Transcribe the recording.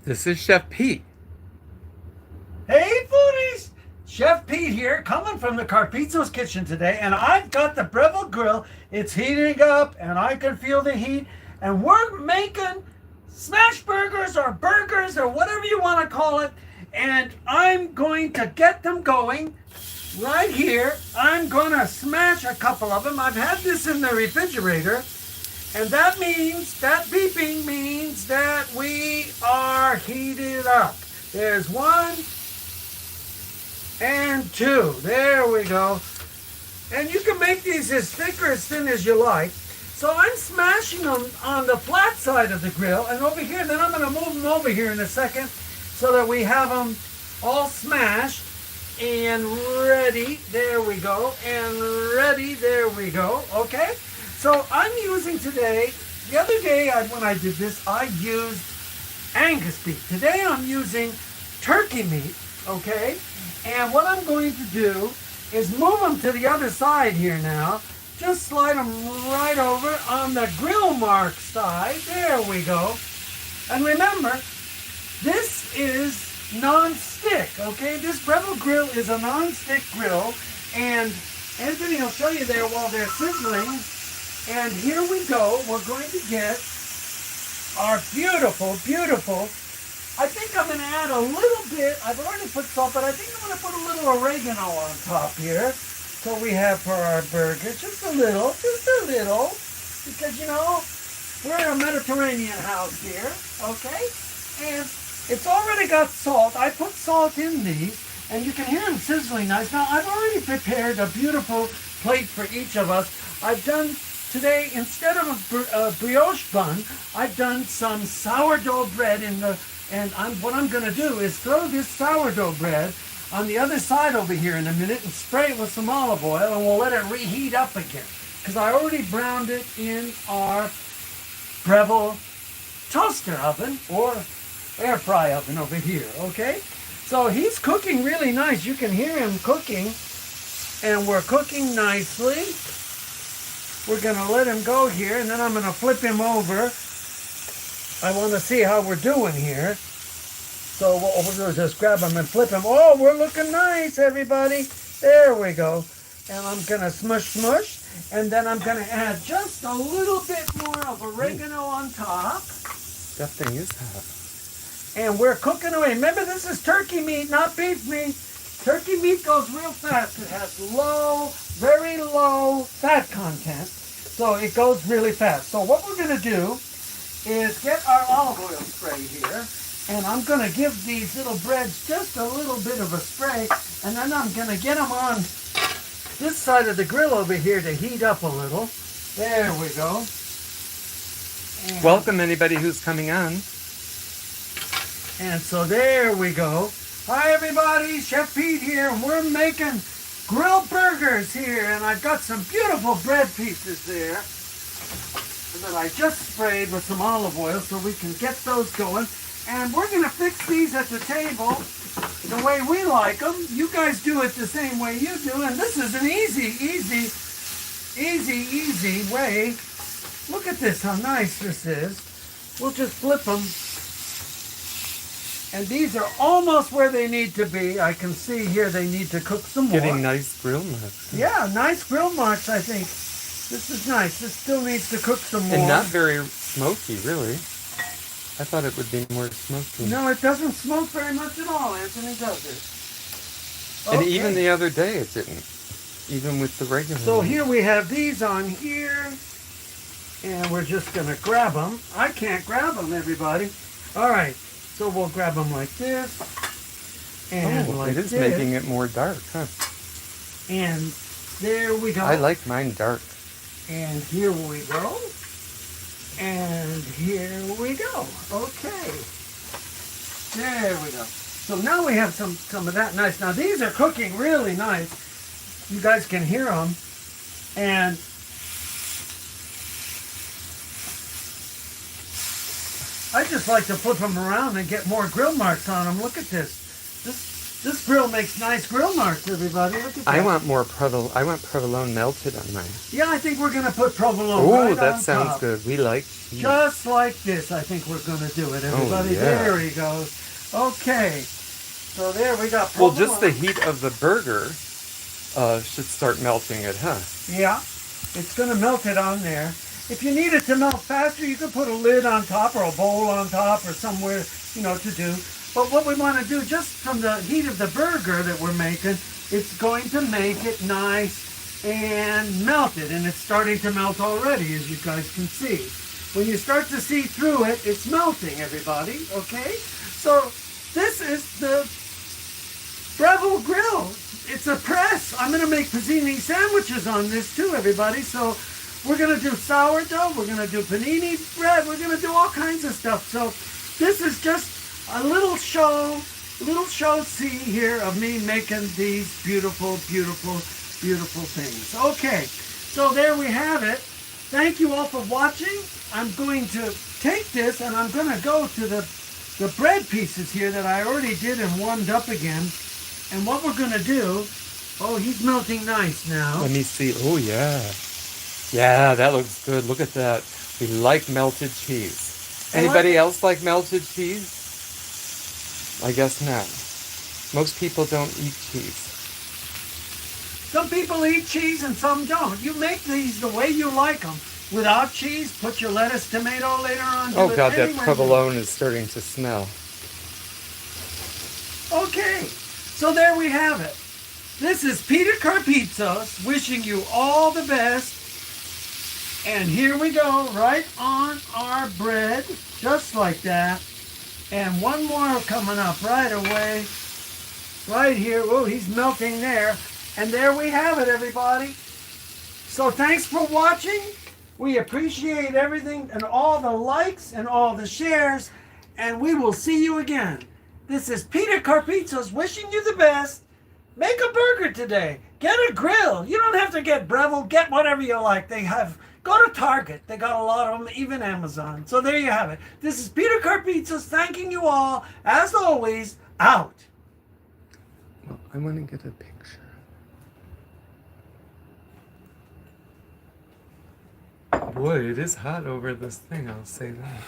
This is Chef Pete. Hey foodies! Chef Pete here, coming from the Carpizzo's kitchen today, and I've got the Breville Grill. It's heating up, and I can feel the heat, and we're making smash burgers or whatever you want to call it, and I'm going to get them going right here. I'm going to smash a couple of them. I've had this in the refrigerator, and that beeping means that we are heated up. There's one and two. There we go. And you can make these as thick or as thin as you like. So I'm smashing them on the flat side of the grill, and over here, then I'm going to move them over here in a second so that we have them all smashed and ready. There we go. And ready. There we go. Okay. So I'm using today, the other day when I did this, I used Angus beef. Today I'm using turkey meat, okay? And what I'm going to do is move them to the other side here now. Just slide them right over on the grill mark side. There we go. And remember, this is non-stick, okay? This Breville grill is a non-stick grill. And Anthony will show you there while they're sizzling. And here we go. We're going to get our beautiful, beautiful. I think I'm going to add a little bit. I've already put salt, but I think I'm going to put a little oregano on top here. So we have for our burger. Just a little. Because, you know, we're in a Mediterranean house here. Okay? And it's already got salt. I put salt in these. And you can hear them sizzling nice. Now, I've already prepared a beautiful plate for each of us. I've done today, instead of a brioche bun, I've done some sourdough bread in the, and what I'm going to do is throw this sourdough bread on the other side over here in a minute and spray it with some olive oil, and we'll let it reheat up again. Because I already browned it in our Breville toaster oven or air fry oven over here, okay? So he's cooking really nice. You can hear him cooking, and we're cooking nicely. We're going to let him go here, and then I'm going to flip him over. I want to see how we're doing here. So what we'll do is just grab him and flip him. Oh, we're looking nice, everybody. There we go. And I'm going to smush, and then I'm going to add just a little bit more of oregano on top. That thing is hot. And we're cooking away. Remember, this is turkey meat, not beef meat. Turkey meat goes real fast. It has low, very low fat content, so it goes really fast. So what we're going to do is get our olive oil spray here, and I'm going to give these little breads just a little bit of a spray, and then I'm going to get them on this side of the grill over here to heat up a little. There we go. And Welcome anybody who's coming on. And so there we go. Hi everybody, Chef Pete here, and we're making grilled burgers here, and I've got some beautiful bread pieces there that I just sprayed with some olive oil so we can get those going. And we're going to fix these at the table the way we like them. You guys do it the same way you do, and this is an easy way. Look at this, how nice this is. We'll just flip them. And these are almost where they need to be. I can see here they need to cook some more. Getting nice grill marks. Yeah, nice grill marks, I think. This is nice. This still needs to cook some more. And not very smoky, really. I thought it would be more smoky. No, it doesn't smoke very much at all, Anthony, does it? And Okay. even the other day it didn't. Even with the regular So one. here we have these on here. And we're just going to grab them. I can't grab them, everybody. All right. So we'll grab them like this, and like it is this, making it more dark, huh? and there we go. I like mine dark. And here we go, and here we go. Okay, there we go. So now we have some of that nice. Now these are cooking really nice. You guys can hear them, and I just like to flip them around and get more grill marks on them. Look at this. This grill makes nice grill marks, everybody. Look at that. I want provolone melted on mine. Yeah, I think we're going to put provolone Oh, right that on sounds top. good. We like cheese. Just like this, I think we're going to do it, everybody. yeah. There he goes. Okay. So there we got Well, provolone. just the heat of the burger should start melting it, huh? Yeah, it's going to melt it on there. If you need it to melt faster, you could put a lid on top or a bowl on top or somewhere, you know, to do. But what we want to do, just from the heat of the burger that we're making, it's going to make it nice and melted. And it's starting to melt already, as you guys can see. When you start to see through it, it's melting, everybody, okay? So this is the Breville Grill. It's a press. I'm going to make panini sandwiches on this too, everybody. So we're going to do sourdough. We're going to do panini bread. We're going to do all kinds of stuff. So this is just a little show see here of me making these beautiful, beautiful, beautiful things. Okay, so there we have it. Thank you all for watching. I'm going to take this and I'm going to go to the bread pieces here that I already did and warmed up again. And what we're going to do, oh, he's melting nice now. Let me see. Oh, yeah. Yeah, that looks good. Look at that. We like melted cheese. Anybody else like melted cheese? I guess not. Most people don't eat cheese. Some people eat cheese and some don't. You make these the way you like them. Without cheese, put your lettuce, tomato later on. Oh, God, that provolone is starting to smell. Okay, so there we have it. This is Peter Carpizzos wishing you all the best. And here we go, right on our bread, just like that. And one more coming up right away, right here. Oh, he's melting there. And there we have it, everybody. So thanks for watching. We appreciate everything and all the likes and all the shares. And we will see you again. This is Peter Carpizzos wishing you the best. Make a burger today. Get a grill. You don't have to get Breville. Get whatever you like. They have. Go to Target. They got a lot of them, even Amazon. So there you have it. This is Peter Carpizzos thanking you all, as always, out. Well, I want to get a picture. Boy, it is hot over this thing, I'll say that.